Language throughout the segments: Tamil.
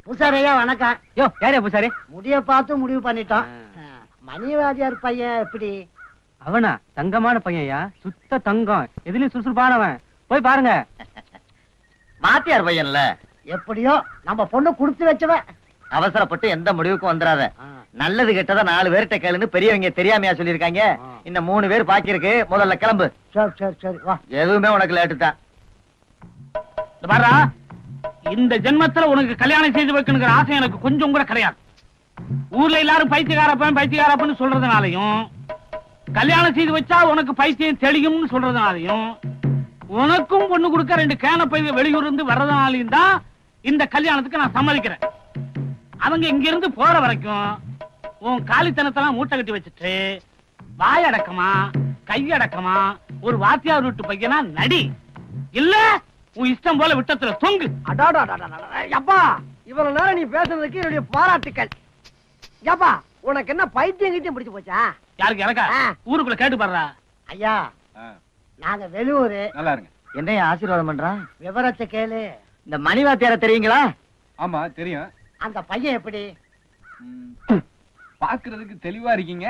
பூசாரியா வணக்கம். யோ யாரே பூசாரி? முடிய பார்த்து முடிவு பண்ணிட்டோம். மணிவாதியார் பையன் எப்படி? அவனா தங்கமான பையன்யா, சுத்த தங்கம், எதுலயும் சுறுசுறுப்பானவன். போய் பாருங்க. மாத்தியார் பையன்ல எப்படியோ நம்ம பொண்ணு குடுத்து வச்சவ. அவசரப்பட்டு எந்த முடிவுக்கும் வந்துடாத. நல்லது கெட்டதா 4 பேர்கிட்ட கேளுன்னு பெரியவங்க தெரியாமையா சொல்லிருக்காங்க. இன்னும் 3 பேர் பாக்கி இருக்கு. முதல்ல கிளம்பு. சரி சரி சரி வா. எதுவுமே உனக்கு லேட்டு தான். பாரா, இந்த ஜென்மத்துல உனக்கு கல்யாணம் செய்து வைக்கணுங்கிற ஆசை எனக்கு கொஞ்சம் கூட கிடையாது. ஊர்ல எல்லாரும் பைத்தியக்காரப்பன்னு சொல்றதுனாலையும், கல்யாணம் செய்து வச்சா உனக்கு பைத்தியம் தெளியும்னு சொல்றதுனாலையும், உனக்கும் பொண்ணு கொடுக்க 2 கேன பைய வெளியூர் இருந்து வர்றதுனாலையும் தான் இந்த கல்யாணத்துக்கு நான் சம்மதிக்கிறேன். அவங்க இங்க இருந்து போற வரைக்கும் உன் காலித்தனத்தெல்லாம் மூட்டை கட்டி வச்சுட்டு வாயடக்கமா கையடக்கமா ஒரு வாத்தியார் வீட்டு பையனா நடி. இல்ல உன் இஷ்டம் போல விட்டத்துல தொங்கு. அப்பா, இவ்வளவு நேரம் நீ பேசுறதுக்கு என்னுடைய பாராட்டுக்கள். ஏப்பா, உனக்கு என்ன பைத்தியம் கிட்டியம் பிடிச்சு போச்சா? யாருக்கு? எனக்கா? ஊருக்குள்ள கேட்டு பாடுறா. ஐயா, நாங்க வெளியூரு. நல்லா இருங்க. என்னைய ஆசீர்வாதம் பண்றான். விவரத்தை கேளு. இந்த மணிவாத்தியார தெரியுங்களா? ஆமா தெரியும். அந்த பையன் எப்படி? பாக்குறதுக்கு தெளிவா இருக்கீங்க.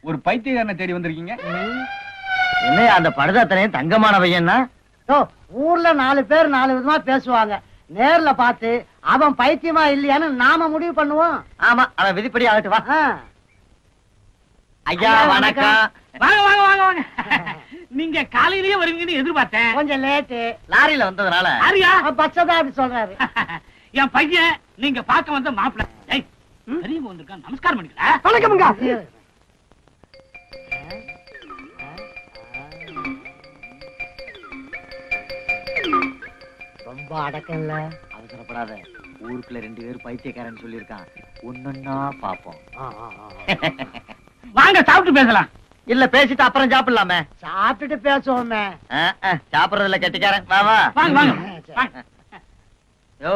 ஒரு பைத்தியக்காரனை தேடி வந்திருக்கீங்க. என்னையா அந்த படுதாத்தனையும் தங்கமான பையன்னா? ஊர்ல 4 பேர் 4 விதமா பேசுவாங்க. நேர்ல பார்த்து அவன் பைத்தியமா இல்லையான்னு நாம முடிவு பண்ணுவோம். ஆமா, அவன் விதிப்படி ஆகட்டு. வா. ஐயா வணக்கம். வாங்க வாங்க வாங்க வாங்க. நீங்க காலையிலேயே வருவீங்கன்னு எதிர்பார்த்தேன். கொஞ்சம் லேட்டு. லாரியில வந்ததுனால. யாரியா? பச்சதா அப்படி சொல்றாரு. என் பையன் நீங்க பார்க்க வந்த மாப்பிள்ளை. பெரியவங்க வந்திருக்கான், நமஸ்காரம் பண்ணிக்கல. வணக்கம்ங்க. ரொம்ப அடக்கம்ல. அவசரப்படாத. ஊருக்குள்ள 2 பேர் பைத்தியக்காரன் சொல்லிருக்கான். ஒன்னொன்னா பாப்போம். வாங்க சாப்பிட்டு பேசலாம். இல்ல பேசிட்டு அப்புறம் சாப்பிடலாமே. சாப்பிட்டுட்டு பேசுவோமே. சாப்பிடறதுல கெட்டிக்காரன். வா வா. வாங்க வாங்க. யோ,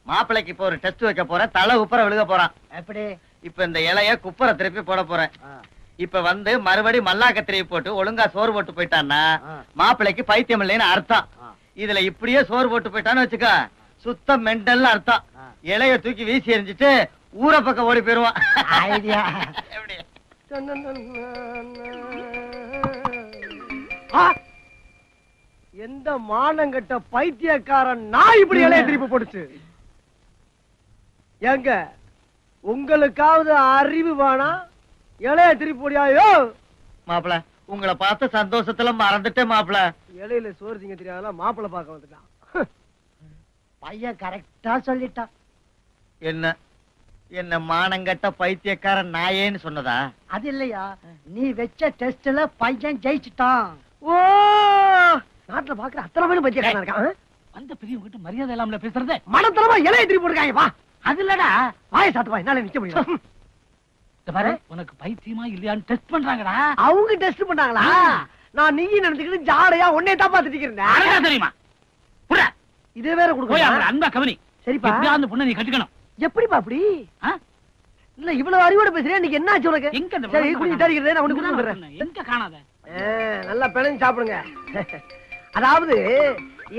மாப்பிள்ளைக்கு இப்போ ஒரு டெஸ்ட் வைக்க போறேன். தலை உப்பர விழுக போறான். எப்படி? இப்ப இந்த இலைய குப்பரை திருப்பி போட போறேன். இப்ப வந்து மறுபடி மல்லாக்க திருப்பி போட்டு ஒழுங்கா சோறு போட்டு போயிட்டான்னா மாப்பிள்ளைக்கு பைத்தியம் இல்லைன்னு அர்த்தம். இதுல இப்படியே சோறு போட்டு போயிட்டான்னு வச்சுக்க, சுத்த மெண்டல் அர்த்தம். இலைய தூக்கி வீசி எறிஞ்சிட்டு ஊரை பக்கம் ஓடி போயிருவான். ஐடியா. எப்படி? எந்த மானங்கட்ட பைத்தியக்காரன் நான் இப்படி இலைய திருப்பி போடுச்சு? எங்க உங்களுக்காவது அறிவு வேணா? இலைய திருப்பி போடியாயோ? மாப்பிள, உங்களை பார்த்த சந்தோஷத்துல மறந்துட்டேன் மாப்பிள. இலையில சோறு திங்க தெரியாத மாப்பிள்ள பார்க்க வந்துட்டான். பையன் கரெக்டா சொல்லிட்டான். என்ன என்ன மானங்கட்ட பைத்தியக்காரன் நாயேன்னு சொன்னதா? அது இல்லையா, நீ வச்ச டெஸ்ட்ல பையன் ஜெயிச்சுட்டான். ஓ, நாட்டுல பாக்குற அத்தனை பேரும் பைத்தியக்காரன் இருக்கான். வந்த பெரியவங்க கிட்ட மரியாதை இல்லாமல பேசுறதே. மனத்தரமா இலைய திருப்பி போட்டுருக்காங்க. வா. அது இல்லடா, வாயை சாத்துவா, என்னால நிக்க முடியும். பாரு, உனக்கு பைத்தியமா இல்லையான்னு டெஸ்ட் பண்றாங்கடா. அவங்க டெஸ்ட் பண்ணாங்களா? நான் நீங்க நினைச்சுக்கிட்டு ஜாடையா உன்னை தான் பாத்துட்டு இருக்கேன். தெரியுமா? புறா, இதே வேற போய் கொடுக்க. அவங்க அன்பா கவனி. சரிப்பா. அந்த பொண்ணை நீ கட்டிக்கணும். எப்படிப்பா அப்படி? இல்ல இவ்வளவு அறிவோட பேசுறேன். நீங்க என்ன ஆச்சு உனக்கு? எங்க அந்த சரி, குடி தரிக்கிறேன். நான் உனக்கு கொடுத்துறேன். எங்க காணாத? நல்லா பிணைஞ்சு சாப்பிடுங்க. அதாவது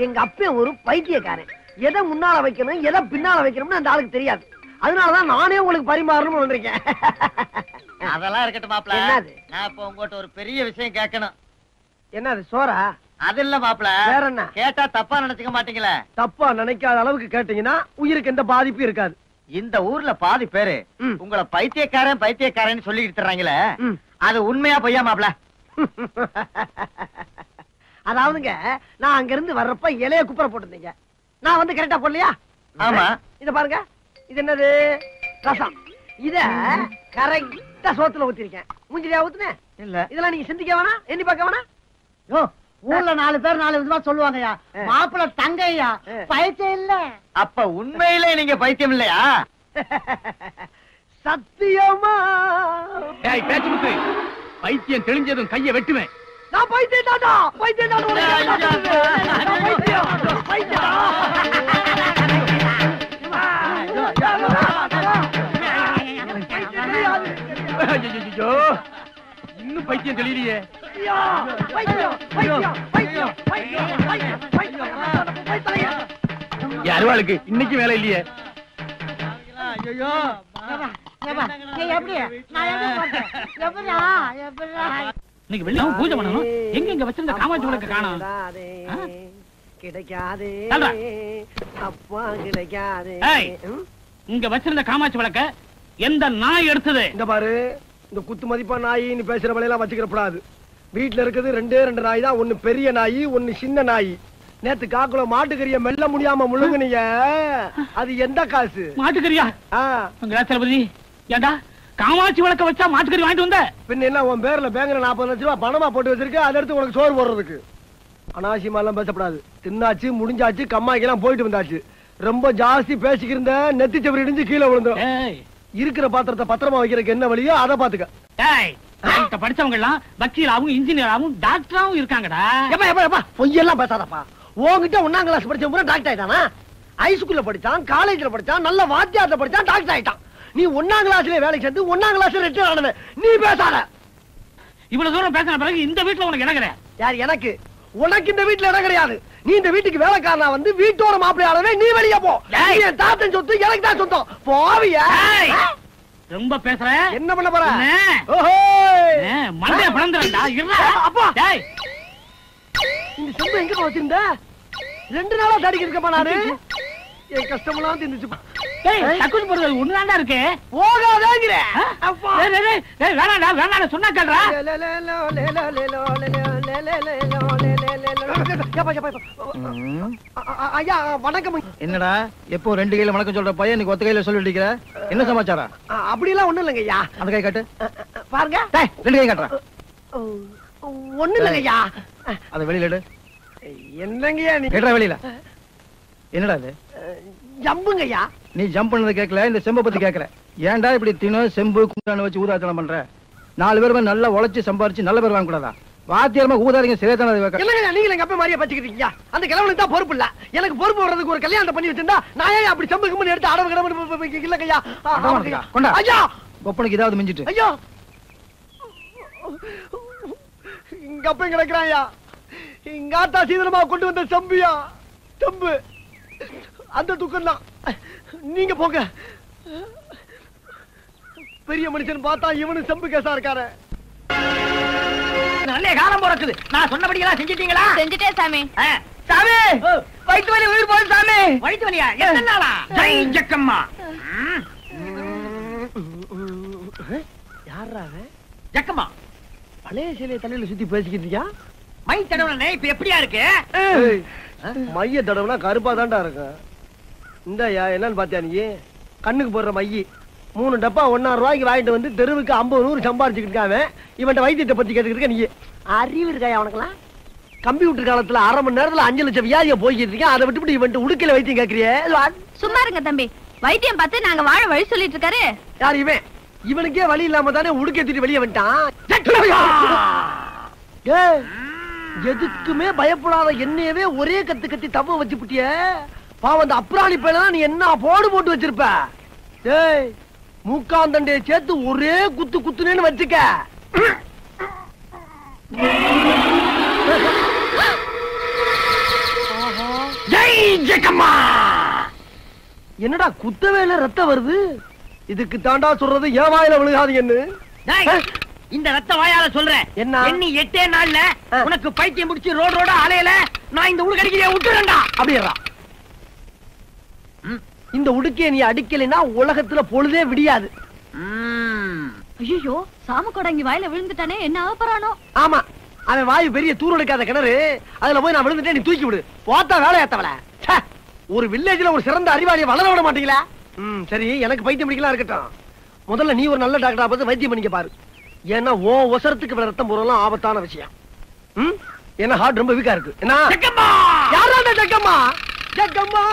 எங்க அப்பன் ஒரு பைத்தியக்காரன். எதை முன்னால வைக்கணும் எதை பின்னால வைக்கணும்னு அந்த ஆளுக்கு தெரியாது. அதனாலதான் நானே உங்களுக்கு பரிமாறணும்னு வந்திருக்கேன். அதெல்லாம் இருக்கட்டும் மாப்பிள. என்னது? நான் இப்ப உங்ககிட்ட ஒரு பெரிய விஷயம் கேட்கணும். என்னது? சோறா? அது இல்ல மாப்பிள. வேற என்ன? கேட்டா தப்பா நினைச்சுக்க மாட்டீங்களே? தப்பா நினைக்காத அளவுக்கு கேட்டீங்கன்னா உயிருக்கு எந்த பாதிப்பும் இருக்காது. இந்த ஊர்ல பாதி பேரு உங்களை பைத்தியக்காரன் பைத்தியக்காரன் சொல்லிட்டு தர்றாங்களே, அது உண்மையா பொய்யா மாப்பிள? அதாவதுங்க, நான் அங்க இருந்து வர்றப்ப இலைய குப்பரை போட்டுருந்தீங்க. நான் வந்து கரெக்டா போடலையா? ஆமா. இத பாருங்க, இது என்னது? ரசம். இத கரெக்டா சோத்துல ஊத்திருக்கேன். மூஞ்சிலியா ஊத்துனே? இல்ல. இதெல்லாம் நீங்க சிந்திக்க வேணா, எண்ணி பார்க்க வேணா. யோ, ஊர்ல 4 பேர் 4 விதமா சொல்லுவாங்கயா. மாப்பிள்ள தங்கையா, பைத்தியம் இல்ல. அப்ப உண்மையிலே நீங்க பைத்தியம் இல்லையா? சத்தியமா? ஏய் பேச்சு முத்து, பைத்தியம் தெளிஞ்சதும் கையை வெட்டுவேன். நான் பைத்தியம் தாடா, பைத்தியம் தாடா. பைத்தியம், பைத்தியம். இன்னும் பைத்தியம் தெளியலையே. அருவாளுக்கு இன்னைக்கு வேலை இல்லையே. ஐயோ இன்னைக்கு வெள்ளம் பூஜை பண்ணணும். எங்க இங்க வச்சிருந்த காமாட்சி விளக்க காணோம். கிடைக்காதே தல்றா. அப்பா கிடைக்காதே. ஏய், இங்க வச்சிருந்த காமாட்சி விளக்க எந்த நாய் எடுத்தது? இந்த பாரு, இந்த குத்து மதிப்பா நாயின்னு பேசுற வலையெல்லாம் வச்சுக்கிறப்படாது. வீட்டுல இருக்குது ரெண்டே ரெண்டு நாய் தான். ஒண்ணு பெரிய நாய், ஒண்ணு சின்ன நாய். நேத்து காக்குல மாட்டுக்கறிய மெல்ல முடியாம முழுங்குனீங்க. அது எந்த காசு? மாட்டுக்கறியா? தளபதி, ஏண்டா காமாட்சி விளக்க வச்சா மாட்டுக்கறி வாங்கிட்டு வந்த? பின்ன என்ன, உன் பேர்ல பேங்க்ல 40 லட்சம் ரூபாய் பணமா போட்டு வச்சிருக்க, அதை எடுத்து உனக்கு சோறு போடுறதுக்கு. அனாவசியமா எல்லாம் பேசப்படாது. தின்னாச்சு, முடிஞ்சாச்சு, கம்மாய்க்கெல்லாம் போயிட்டு வந்தாச்சு. ரொம்ப ஜாஸ்தி பேசிக்கிருந்த நெத்தி செவரி இடிஞ்சு கீழே விழுந்துடும். இருக்கிற பாத்திரத்தை பத்திரமா வைக்கிறதுக்கு என்ன வழியோ அதை பாத்துக்க. படிச்சவங்க எல்லாம் வக்கீலாவும் இன்ஜினியராவும் டாக்டராவும் இருக்காங்கடா. பொய்யெல்லாம் பேசாதப்பா. உன்கிட்ட 1ஆம் கிளாஸ் படிச்சவங்க டாக்டர் ஆயிட்டானா? ஹைஸ்கூல்ல படிச்சான், காலேஜ்ல படிச்சான், நல்ல வாத்தியார்ல படிச்சான், டாக்டர் ஆயிட்டான். நீ 1ஆம் கிளாஸ்ல வேலைக்கு சேர்ந்து 1ஆம் கிளாஸ்ல ரிட்டையர் ஆனவன். நீ பேசாத. இவ்வளவு தூரம் பேசின பிறகு இந்த வீட்டுல உனக்கு இடம் கிடையாது. யார் எனக்கு? உனக்கு இந்த வீட்டுல இடம் கிடையாது. நீ இந்த வீட்டுக்கு வேலைக்காரனா வந்து வீட்டோட மாப்பிள்ளையாளவே நீ வெளியே போ. என் தாத்தன் சொத்து எனக்கு தான் சொந்தம். போவியா? ரொம்ப பேசுற. என்ன பண்ண போற? மண்டைய பிளந்துறா. அப்பா, இந்த செம்பு எங்க வச்சிருந்த? 2 நாளா தடிக்க இருக்கப்பா நானு. என் கஷ்டமெல்லாம் தின்னுச்சு. ஒண்ணுதான்டா இருக்கு. போகாதேங்கிற. வேணாடா வேணாடா சொன்னா கேள்றா. ஐயா வணக்கம். என்னடா எப்போ 2 கையில வணக்கம் சொல்ற பையன் இன்னைக்கு ஒத்த கையில சொல்லி அடிக்கிற? என்ன சமாச்சாரம்? அப்படி எல்லாம் ஒண்ணும் இல்லைங்க ஐயா. அந்த கை காட்டு. பாருங்க. 2 கை காட்டுறா. ஒண்ணும் இல்லைங்க ஐயா. அத வெளியில எடு. என்னங்கய்யா நீ? எடுறா வெளியில. என்னடா இது? ஜம்புங்க ஐயா. நீ ஜம்ப் பண்ணது கேட்கல, இந்த செம்பை பத்தி கேட்கற. ஏன்டா இப்படி தினோ செம்பு குண்டான வச்சு ஊதாத்தனம் பண்ற? 4 பேருமே நல்லா உழைச்சு சம்பாரிச்சு நல்ல பேர் வாங்க கூடாதா? வாத்தியாரமா ஊதாதீங்க சரியாதான வைக்க. இல்லங்க, நீங்க எங்க அப்பா மாதிரியே பச்சிக்கிட்டீங்க. அந்த கிழவனுக்கு தான் பொறுப்பு இல்ல. எனக்கு பொறுப்பு வர்றதுக்கு ஒரு கல்யாணம் பண்ணி வச்சிருந்தா நான் ஏன் அப்படி செம்பு கும்பு எடுத்து அடவு கிடவு இல்லங்கய்யா. கொண்டா ஐயா, கொப்பனுக்கு ஏதாவது மிஞ்சிட்டு. ஐயா, இங்க அப்ப கிடக்குறாயா. இங்க ஆத்தா சீதனமா கொண்டு வந்த செம்பியா செம்பு. அந்த துக்கம் தான். நீங்க போங்க. பெரிய மனுஷன் பார்த்தா இவனு செம்பு கேசா இருக்காரு. நல்ல காலம் பிறக்குது. நான் சொன்னபடி எல்லாம் செஞ்சிட்டீங்களா? செஞ்சுட்டே சாமி. சாமி, வயிற்று வலி உயிர் போகுது சாமி. வயிற்று வலியா? எத்தனை நாளா? ஜெய் ஜக்கம்மா. யாரா ஜக்கம்மா, பழைய சிலையை தலையில சுத்தி பேசிக்கிட்டியா? மை தடவை இப்ப எப்படியா இருக்கு? மைய தடவைனா கருப்பா தான்டா இருக்கு. இந்தயா என்னன்னு பாத்தியா நீ? கண்ணுக்கு போடுற மைய 3 டப்பா 1,000 ரூபாய்க்கு வாங்கிட்டு வந்து தெருவுக்கு 50 100 சம்பாரிச்சுக்கிட்டு இருக்காங்க. இவன்ட்ட வைத்தியத்தை பத்தி கேட்டுக்கிட்டு இருக்க. நீ அறிவு இருக்காயா உனக்கெல்லாம்? கம்ப்யூட்டர் காலத்துல 1/2 மணி நேரத்துல 5 லட்சம் வியாதியை போய்கிட்டு இருக்கேன். அதை விட்டுவிட்டு இவன்ட்ட உடுக்கையில வைத்தியம் கேட்கறியே? சும்மா இருங்க தம்பி. வைத்தியம் பார்த்து நாங்க வாழ வழி சொல்லிட்டு இருக்காரு. யார் இவன்? இவனுக்கே வழி இல்லாம தானே உடுக்கை தூக்கி வெளியே வந்துட்டான். எதுக்குமே பயப்படாத என்னையவே ஒரே கத்து கத்தி தவ வச்சு புட்டிய. பாவம், அந்த அப்ராணி பையனா நீ என்ன போட்டு வச்சிருப்ப? டேய், மூக்காந்தண்டைய சேர்த்து ஒரே குத்து குத்துனேன்னு வச்சுக்க. ஜெய் ஜக்கம்மா. என்னடா குத்தவேல ரத்தம் வருது? இதுக்கு தாண்டா சொல்றது ஏன் வாயில விழுகாதீங்கன்னு. இந்த ரத்த வாயால சொல்றேன். என்ன? எண்ணி 8 நாள்ல உனக்கு பைத்தியம் முடிச்சு ரோட அலையல நான் இந்த உடுக்கு அடிக்கிறேன் விட்டுறேன்டா. அப்படியா? இந்த உடுக்கைய நீ அடிக்கலைன்னா உலகத்துல பொழுதே விடியாது. ஐயோ, சாம கொடங்கி வாயில விழுந்துட்டானே, என்ன ஆபரானோ? ஆமா, அவன் வாயு பெரிய தூரடிக்காத கிணறு. அதுல போய் நான் விழுந்துட்டேன், நீ தூக்கி விடு. போத்தா வேலையாத்தவள. ஒரு வில்லேஜ்ல ஒரு சிறந்த அறிவாளியை வளர விட மாட்டீங்களா? சரி, எனக்கு பைத்தியம் பிடிக்கலாம் இருக்கட்டும். முதல்ல நீ ஒரு நல்ல டாக்டரா பார்த்து வைத்தியம் பண்ணிக்க பாரு. ஏன்னா ஓ ஒசரத்துக்கு ரத்தம் போறலாம் ஆபத்தான விஷயம். ஏன்னா ஹார்ட் ரொம்ப வீக்கா இருக்கு. என்ன யாரா ஜக்கம்மா? ஜக்கம்மா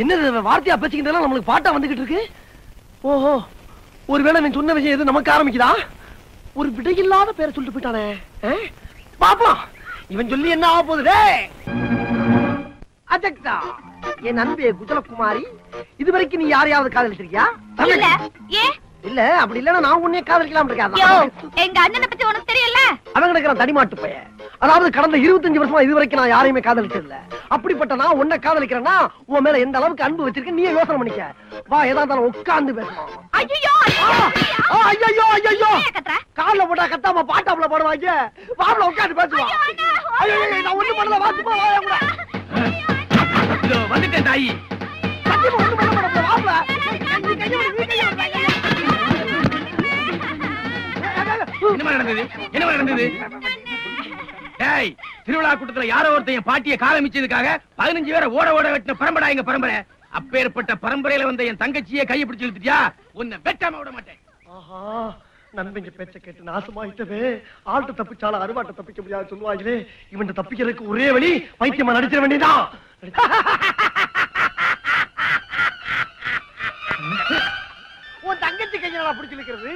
என்னது வார்த்தையா பேசிக்கிட்டு நம்மளுக்கு பாட்டா வந்துகிட்டு இருக்கு. ஓஹோ, ஒருவேளை நீ சொன்ன விஷயம் எது நமக்கு ஆரம்பிக்குதா? ஒரு விடையில்லாத பேரை சொல்லிட்டு போயிட்டானே. பாப்போம் இவன் சொல்லி என்ன ஆக போகுது. அஜக்தா, என் அன்பே குஜலகுமாரி, இதுவரைக்கும் நீ யாரையாவது காதலிச்சிருக்கியா? இல்ல. ஏ இல்ல, அப்படி இல்லன்னா நான் உன்னையே காதலிக்கலாம் இருக்காது. எங்க அண்ணனை பத்தி உனக்கு தெரியல. அவன் கிடக்குறான் தடிமாட்டு பைய. அதாவது கடந்த 25 வருஷமா இது வரைக்கும் நான் யாரையுமே காதலிச்சது இல்ல. அப்படிப்பட்ட நான் உன்னை காதலிக்கிறேன்னா உன் மேல எந்த அளவுக்கு அன்பு வச்சிருக்க நீ யோசனை பண்ணிக்க. வா, ஏதா இருந்தாலும் உட்கார்ந்து பேசலாம். ஐயோ ஐயோ ஐயோ கால்ல போட்டா கத்தாம பாட்டாப்புல போடுவாங்க. வாப்ல உட்கார்ந்து பேசுவான். ஐயோ நான் ஒண்ணு பண்ணல, வாசுப்பா வாயா கூட. வந்துட்டேன் தாயி. சத்தியமா ஒண்ணு பண்ணல மாட்டேன் வாப்ல. என்ன நடந்தது? என்ன நடந்தது? டேய், திருவிழா கூட்டத்துல யாரோ ஒருத்தன் பாட்டியை காலமிச்சதுக்காக 15 பேரை ஓட ஓட வெட்டின பரம்பரை எங்க பரம்பரை. அப்பேற்பட்ட பரம்பரையில வந்த என் தங்கச்சியை கையை பிடிச்சு இழுத்துட்டியா? உன்னை வெட்டாம விட மாட்டேன். ஆஹா, நண்பங்க பேச்ச கேட்டு நாசமாயிட்டவே. ஆள்கிட்ட தப்பிச்சாலும் அருவாட்ட தப்பிக்க முடியாது சொல்லுவாங்களே. இவன் தப்பிக்கிறதுக்கு ஒரே வழி வைத்தியமா நடிச்சிட வேண்டியதான். உன் தங்கச்சி கையை நான் பிடிச்சிருக்கிறது,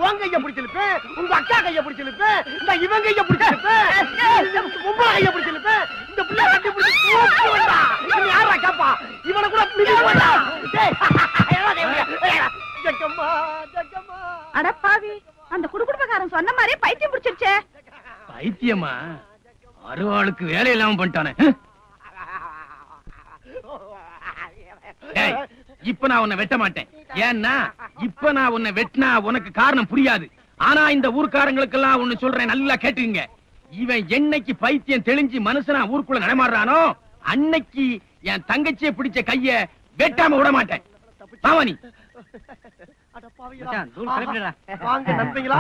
உன் கையை பிடிச்சிருப்பேன், உங்க அக்கா கையை பிடிச்சிருப்பேன், இந்த இவன் கையை பிடிச்சிருப்பேன், உங்க கையை பிடிச்சிருப்பேன். இந்த பிள்ளை கட்டி பிடிச்சி யாரா கேப்பா? இவனை கூட அடப்பாவி, அந்த குடுகுடுப்பக்காரன் சொன்ன மாதிரி பைத்தியம் பிடிச்சிருச்சே. பைத்தியமா? அருவாளுக்கு வேலை இல்லாம பண்ணிட்டானே. டேய், இப்ப நான் உன்னை வெட்ட மாட்டேன். ஏன்னா இப்ப நான் உன்னை வெட்டினா உனக்கு காரணம் புரியாது. ஆனா இந்த ஊர்க்காரங்களுக்கெல்லாம் ஒண்ணு சொல்றேன், நல்லா கேட்டுங்க. இவன் என்னைக்கு பைத்தியம் தெளிஞ்சு மனுஷனா ஊருக்குள்ள நடமாடுறானோ அன்னைக்கு என் தங்கச்சியை பிடிச்ச கைய வெட்டாம விட மாட்டேன். பாவனி வாங்க நண்பங்களா,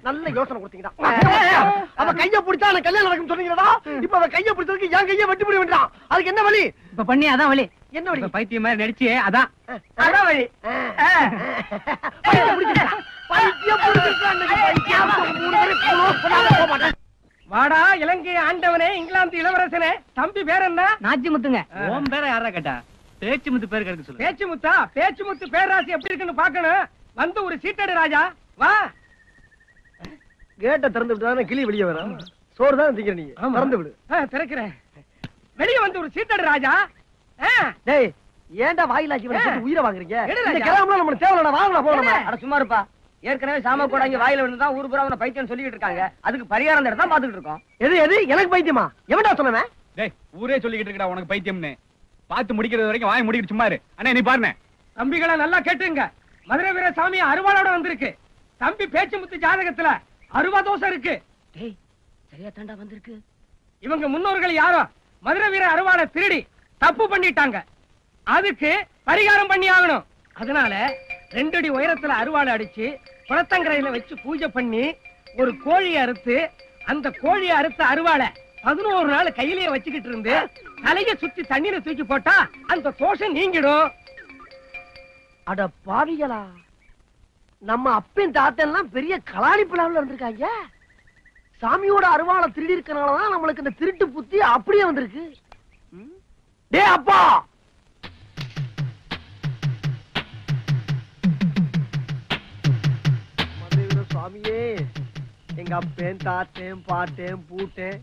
நல்ல யோசனை கொடுத்தீங்கடா. அவ கைய பிடிச்சா எனக்கு கல்யாணம் நடக்கும் சொன்னீங்கடா. இப்ப அவ கைய பிடிச்சதுக்கு என் கைய வெட்டி பிடி வேண்டாம். அதுக்கு என்ன வழி? இப்ப பண்ணி அதான் வழி. என்ன வழி? பைத்தியம் மாதிரி நடிச்சு அதான் அதான் வழி. பைத்தியம் பிடிச்சிட்டா. பைத்தியம் பிடிச்சிட்டா. அன்னைக்கு பைத்தியம் 3 பேரை க்ளோஸ் பண்ணாம போக மாட்டேன். வாடா இலங்கை ஆண்டவனே, இங்கிலாந்து இளவரசனே, தம்பி பேர் என்ன? நாச்சி முத்துங்க. ஓம் பேர யாரா கேட்டா? பேச்சு முத்து பேர் கிடக்கு சொல்லு. பேச்சு முத்தா? பேச்சு முத்து பேராசி எப்படி இருக்குன்னு பாக்கணும். வந்து ஒரு சீட்டடு ராஜா, வா. கேட்ட திறந்து விட்டு கிளி வெளியே வரும். சோறு தான் திங்கிற நீ. திறந்து விடு. திறக்கிறேன். வெளியே வந்து ஒரு சீட்டடு ராஜா. டேய், ஏன்டா வாயிலாக்கி வந்து உயிரை வாங்குறீங்க? எடு இந்த ராஜா. கிளம்பலாம் நம்ம தேவலடா, வாங்கலாம் போலாம். அட சும்மா இருப்பா. ஏற்கனவே சாம கூட இங்க வாயில விழுந்தா ஊர் பூரா உன்னை பைத்தியம் சொல்லிட்டு இருக்காங்க. அதுக்கு பரிகாரம் தேட தான் பாத்துக்கிட்டு இருக்கோம். எது எது எனக்கு பைத்தியமா? எவன்டா சொன்னவன்? டேய், ஊரே சொல்லிக்கிட்டு இருக்கடா உனக்கு பைத்தியம்னு. பார்த்து முடிக்கிறது வரைக்கும் வாய் முடிக்கிட்டு சும்மா இரு. அண்ணா நீ பாருங்க. தம்பிகளை நல்லா கேட்டுங்க. மதுரை வீர சாமி அருவாளோட வந்திருக்கு. தம்பி பேச்சு முத்து ஜாதகத்துல அருவா தோசை இருக்கு. டேய், சரியா தாண்டா வந்திருக்கு. இவங்க முன்னோர்கள் யாரோ மதுரை வீர அருவாளை திருடி தப்பு பண்ணிட்டாங்க. அதுக்கு பரிகாரம் பண்ணி ஆகணும். அதனால 2 அடி உயரத்துல அருவாளை அடிச்சு குளத்தங்கரையில வச்சு பூஜை பண்ணி ஒரு கோழியை அறுத்து அந்த கோழியை அறுத்த அருவாளை 11 நாள் கையிலேயே வச்சுக்கிட்டு இருந்து தலைய சுத்தி தண்ணீரை தூக்கி போட்டா அந்த தோஷம் நீங்கிடும். அட பாவிகளா, நம்ம அப்பன் தாத்தெல்லாம் பெரிய கலாணி பிளாவில் இருந்திருக்காங்க. சாமியோட அருவாளை திருடி இருக்கனாலதான் நம்மளுக்கு இந்த திருட்டு புத்தி அப்படியே வந்திருக்கு. டே அப்பா, சுவாமியே, எங்க அப்பேன் தாத்தேன் பாட்டேன் பூட்டேன்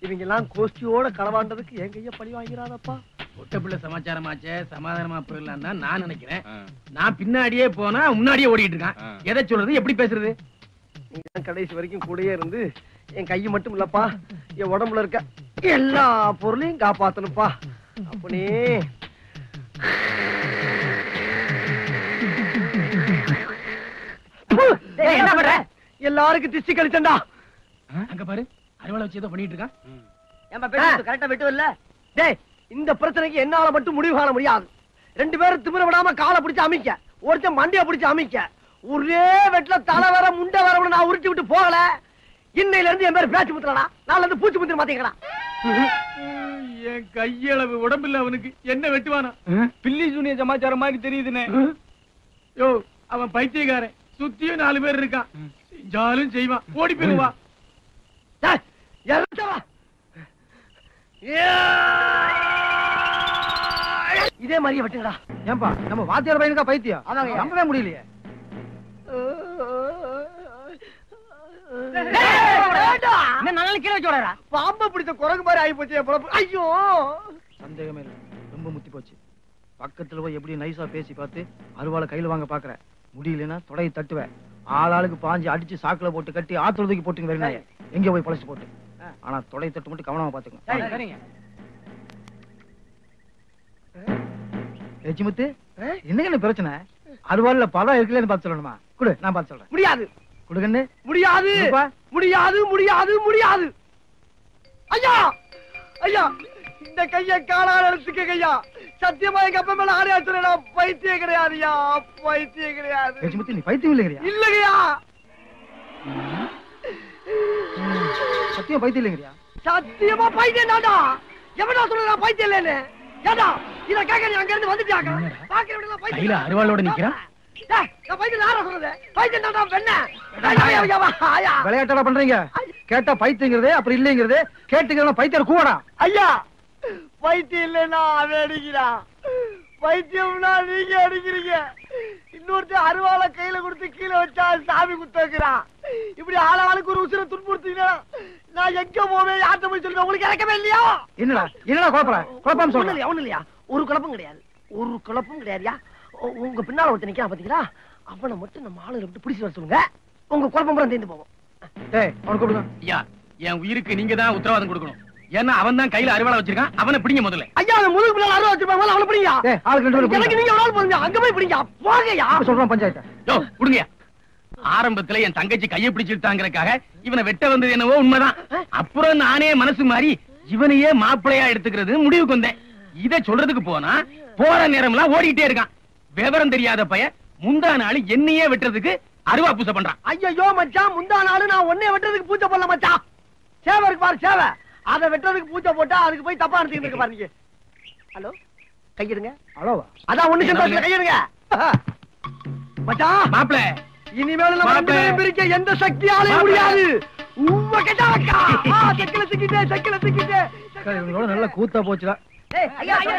இவங்க எல்லாம் கோஷ்டியோட களவாண்டதுக்கு என் கைய பழி வாங்கிறானப்பா. ஒட்டப்பிள்ளை சமாச்சாரமாச்சே, சமாதானமா போயிடலாம் தான் நான் நினைக்கிறேன். நான் பின்னாடியே போனா முன்னாடியே ஓடிட்டு இருக்கான். எதை சொல்றது, எப்படி பேசுறது? நீங்க கடைசி வரைக்கும் கூடயே இருந்து என் கையை மட்டும் இல்லப்பா, என் உடம்புல இருக்க எல்லா பொருளையும் காப்பாத்தணும்ப்பா. அப்படியே என்ன பண்ற? எல்லாருக்கும் திஷ்டி கழிச்சண்டா. அங்க பாரு, அறுவலை வச்சு ஏதோ பண்ணிட்டு இருக்கான். கரெக்டா வெட்டு வரல. டேய், இந்த பிரச்சனைக்கு என்னால மட்டும் முடிவு காண முடியாது. 2 பேரும் திமிர விடாம காலை பிடிச்சு அமைக்க, ஒருத்தன் மண்டிய பிடிச்சு அமைக்க. ஒரே வெட்டுல தலை வர முண்டை வர நான் உருட்டி விட்டு போகல. இன்னையில இருந்து என் பேர் பேச்சு முத்துறா, நாளைல இருந்து பூச்சி முத்திர மாத்தீங்களா? என் கையளவு உடம்பில்ல அவனுக்கு என்ன வெட்டுவானா? பில்லி சூனிய சமாச்சாரம் மாதிரி தெரியுதுனே. யோ, அவன் பைத்தியக்காரன். சுத்தியும் 4 பேர் இருக்கான். செஞ்சாலும் செய்வான். ஓடி போயிருவா. இதே மாதிரியே வெட்டுங்கடா. ஏன்பா நம்ம வாத்தியார் பையனுக்கா பைத்தியம்? நம்பவே முடியலையே. நல்ல கீழே வச்சு விடறா. பாம்பை பிடிச்ச குரங்கு மாதிரி ஆகி போச்சு என் பொழப்பு. ஐயோ, சந்தேகமே இல்ல, ரொம்ப முத்தி போச்சு. பக்கத்துல போய் எப்படி நைஸா பேசி பார்த்து அருவாளை கையில வாங்க பாக்குற. முடியலன்னா தொடையை தட்டுவேன். ஆளாளுக்கு பாஞ்சு அடிச்சு சாக்குல போட்டு கட்டி ஆத்துல தூக்கி போட்டுங்க. வேற எங்க போய் பழச்சு போட்டு ஆனா தொலை தட்டு மட்டும் கவனமா பாத்துக்கணும். சரிங்க. லட்சுமுத்து என்னங்க பிரச்சனை? அருவாள்ல பழம் இருக்குல்லன்னு பார்த்து சொல்லணுமா? குடு, நான் பார்த்து சொல்றேன். முடியாது. குடுங்கன்னு. முடியாது. முடியாது முடியாது முடியாது. ஐயா ஐயா, இந்த கைய காலால எடுத்துக்க ஐயா. சத்தியமா எங்க அப்பா மேல ஆணையா சொல்ல, பைத்தியம் கிடையாதுயா, பைத்தியம் கிடையாது. லட்சுமுத்து, நீ பைத்தியம் இல்லைங்கறியா? இல்லையா? சத்தியம் பைத்தியம் இல்லைங்கறியா? சத்தியமா பைத்தியம் தான்டா. எவனா சொல்றா பைத்தியம் இல்லன்னு? ஏடா இத கேக்க நீ அங்க இருந்து வந்துட்டாங்க. பாக்குறவங்க பைத்தியம். கையில அருவாளோட நிக்கிறான். டேய், நான் பைத்தியம் யாரா சொல்றது? பைத்தியம் தான்டா பெண்ணே. ஐயா விளையாட்டா பண்றீங்க? கேட்டா பைத்தியங்கிறதே அப்புறம் இல்லைங்கிறதே, கேட்டுக்கிறவன பைத்தியம் கூவடா. ஐயா, பைத்தியம் இல்லன்னா அவன் அடிக்கிறான், பைத்தியம்னா நீங்க அடிக்கிறீங்க. இன்னொருத்தர் அருவாள கையில கொடுத்து கீழே வச்சா சாமி குத்துக்கிறான். இப்படி ஆளாளுக்கு ஒரு உசுரை துன்புறுத்தீங்கன்னா நான் எங்க போவேன், யார்கிட்ட போய் சொல்லுவேன்? உங்களுக்கு இறக்கவே இல்லையா? என்னடா என்னடா குழப்பம் ஒண்ணு இல்லையா? ஒரு குழப்பம் கிடையாது, ஒரு குழப்பம் கிடையாதுயா. உங்க பின்னால ஒருத்தர் நிக்கிறான் பாத்தீங்களா, அவனை மட்டும் நம்ம ஆளுங்களை விட்டு பிடிச்சு வர சொல்லுங்க. உங்க குழப்பம் பூரா தீர்ந்து போகும். டேய், அவனை கூப்பிடுங்க. ஐயா, என் உயிருக்கு நீங்க தான் உத்தரவாதம் கொடுக்கணும். ஏன்னா அவன் தான் கையில அருவாளை வச்சிருக்கான். அவனை பிடிங்க முதல்ல. ஐயா, அவன் முதுகு பின்னால அருவா வச்சிருப்பாங்க, அவனை பிடிங்க. டேய், ஆளுக்கு 2 பேர் எனக்கு நீங்க ஒரு ஆள் போதுங்க, அங்க போய் பிடிங்க. போங்கயா. சொல்றான் பஞ்சாயத்து. யோ, விடுங்க. ஆரம்பத்துல என் தங்கச்சி கையை பிடிச்சிட்டாங்கறதுக்காக இவனை வெட்ட வந்தது என்னவோ உண்மைதான். அப்புறம் நானே மனசு மாறி இவனையே மாப்பிளையா எடுத்துக்கிறது முடிவுக்கு வந்தேன். இத சொல்றதுக்கு போனா போற நேரம்லாம் ஓடிட்டே இருக்கான். விவரம் தெரியாத பையன் முந்தா நாள் என்னையே வெட்டுறதுக்கு அருவா பூசை பண்றான். ஐயோ மச்சான், முந்தா நாள் நான் ஒன்னே வெட்டுறதுக்கு பூஜை போடல மச்சான். சேவை இருக்கு பாரு, சேவை. அதை வெட்டுறதுக்கு பூஜை போட்டா அதுக்கு போய் தப்பா நடத்திட்டு இருக்கு பாருங்க. ஹலோ, கையிடுங்க. ஹலோவா? அதான் ஒண்ணு சந்தோஷம், கையிடுங்க மச்சான். மாப்பிள, இனிமேல் நம்ம ரெண்டு பேரும் பிரிக்க எந்த சக்தியாலே முடியாது. உம்ம கேட்டா வைக்கா. சக்கில சிக்கிட்டே, சக்கில சிக்கிட்டே. இவங்களோட நல்ல கூத்தா போச்சுடா. ஐயா ஐயா